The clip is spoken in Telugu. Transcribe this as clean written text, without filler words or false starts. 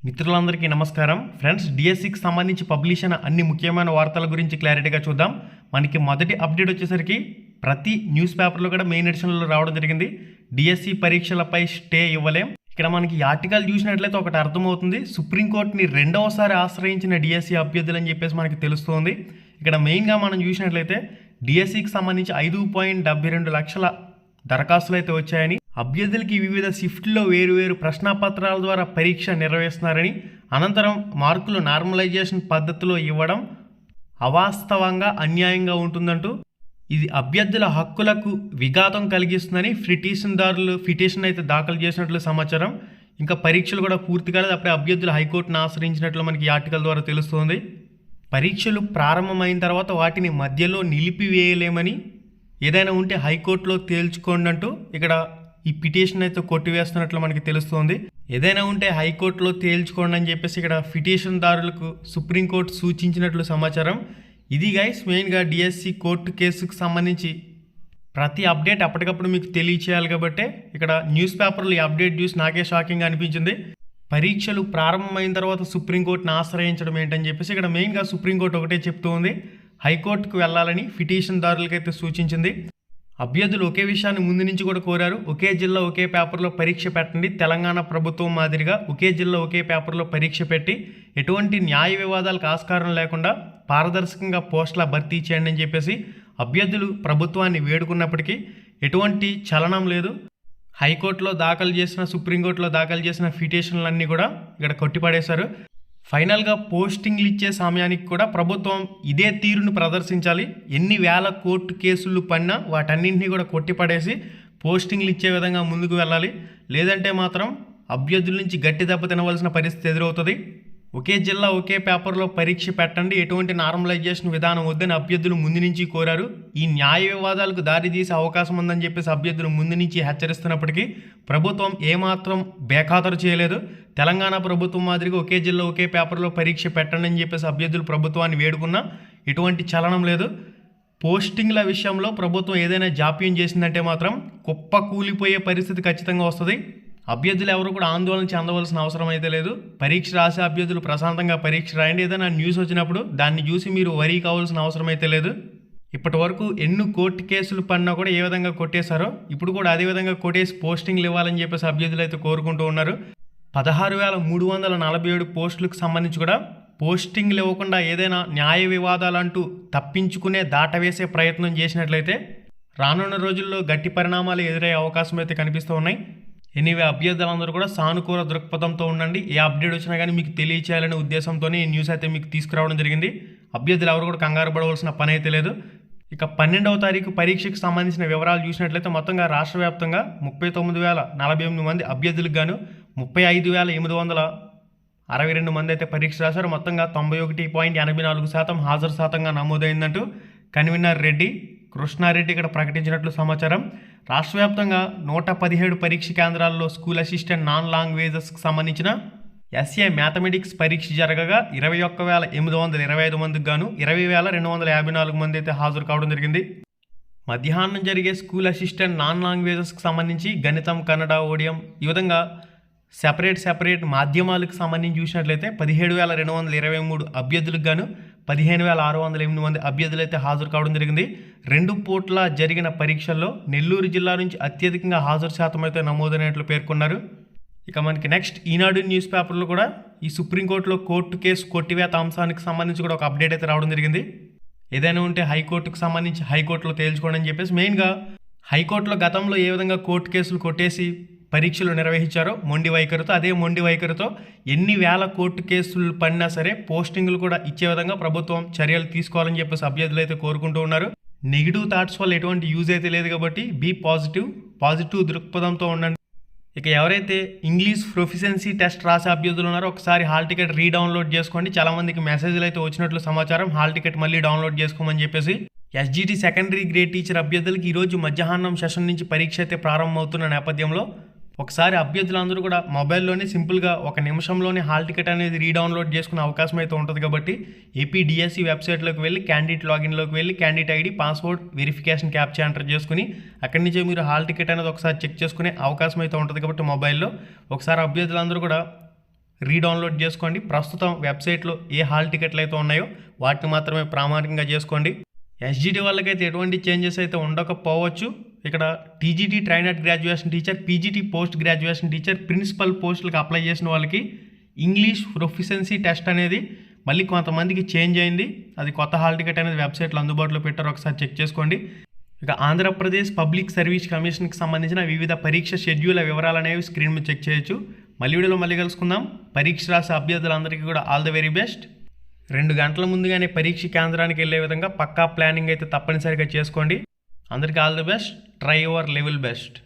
మిత్రులందరికీ నమస్కారం ఫ్రెండ్స్. డిఎస్సికి సంబంధించి పబ్లిష్ అయిన అన్ని ముఖ్యమైన వార్తల గురించి క్లారిటీగా చూద్దాం. మనకి మొదటి అప్డేట్ వచ్చేసరికి ప్రతి న్యూస్ పేపర్లో కూడా మెయిన్ ఎడిషన్లో రావడం జరిగింది. డిఎస్సి పరీక్షలపై స్టే ఇవ్వలేం. ఇక్కడ మనకి ఈ ఆర్టికల్ చూసినట్లయితే ఒకటి అర్థమవుతుంది. సుప్రీంకోర్టుని రెండవసారి ఆశ్రయించిన డిఎస్సి అభ్యర్థులు అని చెప్పేసి మనకి తెలుస్తుంది. ఇక్కడ మెయిన్గా మనం చూసినట్లయితే డిఎస్సికి సంబంధించి 5.72 లక్షల దరఖాస్తులు అయితే వచ్చాయని, అభ్యర్థులకి వివిధ షిఫ్ట్లో వేరువేరు ప్రశ్నాపత్రాల ద్వారా పరీక్ష నిర్వహిస్తున్నారని, అనంతరం మార్కులు నార్మలైజేషన్ పద్ధతిలో ఇవ్వడం అవాస్తవంగా అన్యాయంగా ఉంటుందంటూ, ఇది అభ్యర్థుల హక్కులకు విఘాతం కలిగిస్తుందని పిటిషన్ అయితే దాఖలు చేసినట్లు సమాచారం. ఇంకా పరీక్షలు కూడా పూర్తి కాలేదు, అప్పుడే అభ్యర్థులు హైకోర్టును ఆశ్రయించినట్లు మనకి ఈ ఆర్టికల్ ద్వారా తెలుస్తుంది. పరీక్షలు ప్రారంభమైన తర్వాత వాటిని మధ్యలో నిలిపివేయలేమని, ఏదైనా ఉంటే హైకోర్టులో తేల్చుకోండి అంటూ ఇక్కడ ఈ పిటిషన్ అయితే కొట్టివేస్తున్నట్లు మనకి తెలుస్తుంది. ఏదైనా ఉంటే హైకోర్టులో తేల్చుకోండి అని చెప్పేసి ఇక్కడ పిటిషన్దారులకు సుప్రీంకోర్టు సూచించినట్లు సమాచారం. ఇది గైస్ మెయిన్గా డిఎస్సి కోర్టు కేసుకు సంబంధించి ప్రతి అప్డేట్ అప్పటికప్పుడు మీకు తెలియచేయాలి కాబట్టి ఇక్కడ న్యూస్ పేపర్లో ఈ అప్డేట్ చూసి నాకే షాకింగ్ అనిపించింది. పరీక్షలు ప్రారంభమైన తర్వాత సుప్రీంకోర్టును ఆశ్రయించడం ఏంటని చెప్పేసి ఇక్కడ మెయిన్గా సుప్రీంకోర్టు ఒకటే చెప్తూ ఉంది, హైకోర్టుకు వెళ్ళాలని పిటిషన్దారులకైతే సూచించింది. అభ్యర్థులు ఒకే విషయాన్ని ముందు నుంచి కూడా కోరారు. ఒకే జిల్లా ఒకే పేపర్లో పరీక్ష పెట్టండి. తెలంగాణ ప్రభుత్వం మాదిరిగా ఒకే జిల్లా ఒకే పేపర్లో పరీక్ష పెట్టి ఎటువంటి న్యాయ వివాదాలకు ఆస్కారం లేకుండా పారదర్శకంగా పోస్టుల భర్తీ చేయండి అని చెప్పేసి అభ్యర్థులు ప్రభుత్వాన్ని వేడుకున్నప్పటికీ ఎటువంటి చలనం లేదు. హైకోర్టులో దాఖలు చేసిన, సుప్రీంకోర్టులో దాఖలు చేసిన పిటిషన్లన్నీ కూడా ఇక్కడ కొట్టిపడేశారు. ఫైనల్గా పోస్టింగ్లు ఇచ్చే సమయానికి కూడా ప్రభుత్వం ఇదే తీరును ప్రదర్శించాలి. ఎన్ని వేల కోర్టు కేసులు పడినా వాటన్నింటినీ కూడా కొట్టిపడేసి పోస్టింగ్లు ఇచ్చే విధంగా ముందుకు వెళ్ళాలి. లేదంటే మాత్రం అభ్యర్థుల నుంచి గట్టి దెబ్బ తినవలసిన పరిస్థితి ఎదురవుతుంది. ఒకే జిల్లా ఒకే పేపర్లో పరీక్ష పెట్టండి, ఎటువంటి నార్మలైజేషన్ విధానం వద్దని అభ్యర్థులు ముందు నుంచి కోరారు. ఈ న్యాయ వివాదాలకు దారితీసే అవకాశం ఉందని చెప్పేసి అభ్యర్థులు ముందు నుంచి హెచ్చరిస్తున్నప్పటికీ ప్రభుత్వం ఏమాత్రం బేఖాతరు చేయలేదు. తెలంగాణ ప్రభుత్వం మాదిరిగా ఒకే జిల్లా ఒకే పేపర్లో పరీక్ష పెట్టండి అని చెప్పేసి అభ్యర్థులు ప్రభుత్వాన్ని వేడుకున్నా ఎటువంటి చలనం లేదు. పోస్టింగ్ల విషయంలో ప్రభుత్వం ఏదైనా జాప్యం చేసిందంటే మాత్రం కుప్ప కూలిపోయే పరిస్థితి ఖచ్చితంగా వస్తుంది. అభ్యర్థులు ఎవరు కూడా ఆందోళన చెందవలసిన అవసరం అయితే లేదు. పరీక్ష రాసే అభ్యర్థులు ప్రశాంతంగా పరీక్ష రాయండి. ఏదైనా న్యూస్ వచ్చినప్పుడు దాన్ని చూసి మీరు వరీ కావాల్సిన అవసరం అయితే లేదు. ఇప్పటి వరకు ఎన్ని కోర్టు కేసులు పడినా కూడా ఏ విధంగా కొట్టేశారో ఇప్పుడు కూడా అదే విధంగా కొట్టేసి పోస్టింగ్లు ఇవ్వాలని చెప్పేసి అభ్యర్థులు అయితే కోరుకుంటూ ఉన్నారు. 16,347 పోస్టులకు సంబంధించి కూడా పోస్టింగ్లు ఇవ్వకుండా ఏదైనా న్యాయ వివాదాలంటూ తప్పించుకునే దాటవేసే ప్రయత్నం చేసినట్లయితే రానున్న రోజుల్లో గట్టి పరిణామాలు ఎదురయ్యే అవకాశం అయితే కనిపిస్తూ ఉన్నాయి. ఎనీవే అభ్యర్థులందరూ కూడా సానుకూల దృక్పథంతో ఉండండి. ఏ అప్డేట్ వచ్చినా కానీ మీకు తెలియచేయాలనే ఉద్దేశంతోనే ఈ న్యూస్ అయితే మీకు తీసుకురావడం జరిగింది. అభ్యర్థులు ఎవరు కూడా కంగారు పడవలసిన పని అయితే లేదు. ఇక 12వ తారీఖు పరీక్షకు సంబంధించిన వివరాలు చూసినట్లయితే మొత్తంగా రాష్ట్ర వ్యాప్తంగా 39,048 మంది అభ్యర్థులకు గాను 35,862 మంది అయితే పరీక్ష రాశారు. మొత్తంగా 91.84% హాజరు శాతంగా నమోదైందంటూ కన్వీనర్ రెడ్డి కృష్ణారెడ్డి ఇక్కడ ప్రకటించినట్లు సమాచారం. రాష్ట్ర వ్యాప్తంగా 117 పరీక్ష కేంద్రాల్లో స్కూల్ అసిస్టెంట్ నాన్ లాంగ్వేజెస్కి సంబంధించిన ఎస్ఏ మ్యాథమెటిక్స్ పరీక్ష జరగగా 21,825 మందికి గాను 20,254 మంది అయితే హాజరు కావడం జరిగింది. మధ్యాహ్నం జరిగే స్కూల్ అసిస్టెంట్ నాన్ లాంగ్వేజెస్కి సంబంధించి గణితం, కన్నడ, ఓడియం ఈ విధంగా సెపరేట్ మాధ్యమాలకు సంబంధించి చూసినట్లయితే 17,223 అభ్యర్థులకు గాను 15,608 మంది అభ్యర్థులు అయితే హాజరు కావడం జరిగింది. 2 పూట్ల జరిగిన పరీక్షల్లో నెల్లూరు జిల్లా నుంచి అత్యధికంగా హాజరు శాతం అయితే నమోదైనట్లు పేర్కొన్నారు. ఇక మనకి నెక్స్ట్ ఈనాడు న్యూస్ పేపర్లో కూడా ఈ సుప్రీంకోర్టులో కోర్టు కేసు కొట్టివేత అంశానికి సంబంధించి కూడా ఒక అప్డేట్ అయితే రావడం జరిగింది. ఏదైనా ఉంటే హైకోర్టుకు సంబంధించి హైకోర్టులో తేల్చుకోండి అని చెప్పేసి మెయిన్గా హైకోర్టులో గతంలో ఏ విధంగా కోర్టు కేసులు కొట్టేసి పరీక్షలు నిర్వహించారో మొండి వైఖరితో, అదే మొండి వైఖరితో ఎన్ని వేల కోర్టు కేసులు పడినా సరే పోస్టింగ్లు కూడా ఇచ్చే విధంగా ప్రభుత్వం చర్యలు తీసుకోవాలని చెప్పేసి అభ్యర్థులు అయితే కోరుకుంటూ ఉన్నారు. నెగిటివ్ థాట్స్ వల్ల ఎటువంటి యూజ్ అయితే లేదు కాబట్టి బీ పాజిటివ్ దృక్పథంతో ఉండండి. ఇక ఎవరైతే ఇంగ్లీష్ ప్రొఫిషియన్సీ టెస్ట్ రాసే అభ్యర్థులు ఉన్నారో ఒకసారి హాల్ టికెట్ రీడౌన్లోడ్ చేసుకోండి. చాలామందికి మెసేజ్లు అయితే వచ్చినట్లు సమాచారం, హాల్ టికెట్ మళ్ళీ డౌన్లోడ్ చేసుకోమని చెప్పేసి. ఎస్జిటి సెకండరీ గ్రేడ్ టీచర్ అభ్యర్థులకి ఈరోజు మధ్యాహ్నం సెషన్ నుంచి పరీక్ష అయితే ప్రారంభమవుతున్న నేపథ్యంలో ఒకసారి అభ్యర్థులందరూ కూడా మొబైల్లోనే సింపుల్గా 1 నిమిషంలోనే హాల్ టికెట్ అనేది రీడౌన్లోడ్ చేసుకునే అవకాశం అయితే ఉంటుంది. కాబట్టి ఏపీ డిఎస్సి వెబ్సైట్లోకి వెళ్ళి క్యాండిడేట్ లాగిన్లోకి వెళ్ళి candidate ID, password, verification captcha enter చేసుకుని అక్కడి నుంచే మీరు హాల్ టికెట్ అనేది ఒకసారి చెక్ చేసుకునే అవకాశం అయితే ఉంటుంది. కాబట్టి మొబైల్లో ఒకసారి అభ్యర్థులందరూ కూడా రీడౌన్లోడ్ చేసుకోండి. ప్రస్తుతం వెబ్సైట్లో ఏ హాల్ టికెట్లు అయితే ఉన్నాయో వాటిని మాత్రమే ప్రామాణికంగా చేసుకోండి. ఎస్జిటి వాళ్ళకైతే ఎటువంటి చేంజెస్ అయితే ఉండకపోవచ్చు. ఇక్కడ TGT trainer graduation teacher, PGT post graduation teacher, principal పోస్టులకు అప్లై చేసిన వాళ్ళకి ఇంగ్లీష్ ప్రొఫిషియన్సీ టెస్ట్ అనేది మళ్ళీ కొంతమందికి చేంజ్ అయింది. అది కొత్త హాల్ టికెట్ అనేది వెబ్సైట్లో అందుబాటులో పెట్టారు, ఒకసారి చెక్ చేసుకోండి. ఇక ఆంధ్రప్రదేశ్ పబ్లిక్ సర్వీస్ కమిషన్కి సంబంధించిన వివిధ పరీక్ష షెడ్యూల్ వివరాలు అనేవి స్క్రీన్ మీద చెక్ చేయొచ్చు. మళ్ళీ వీడియోలో మళ్ళీ కలుసుకుందాం. పరీక్ష రాసే అభ్యర్థులందరికీ కూడా ఆల్ ది వెరీ బెస్ట్. 2 గంటల ముందుగానే పరీక్ష కేంద్రానికి వెళ్ళే విధంగా పక్కా ప్లానింగ్ అయితే తప్పనిసరిగా చేసుకోండి. అందరికీ all the best. Try your level best.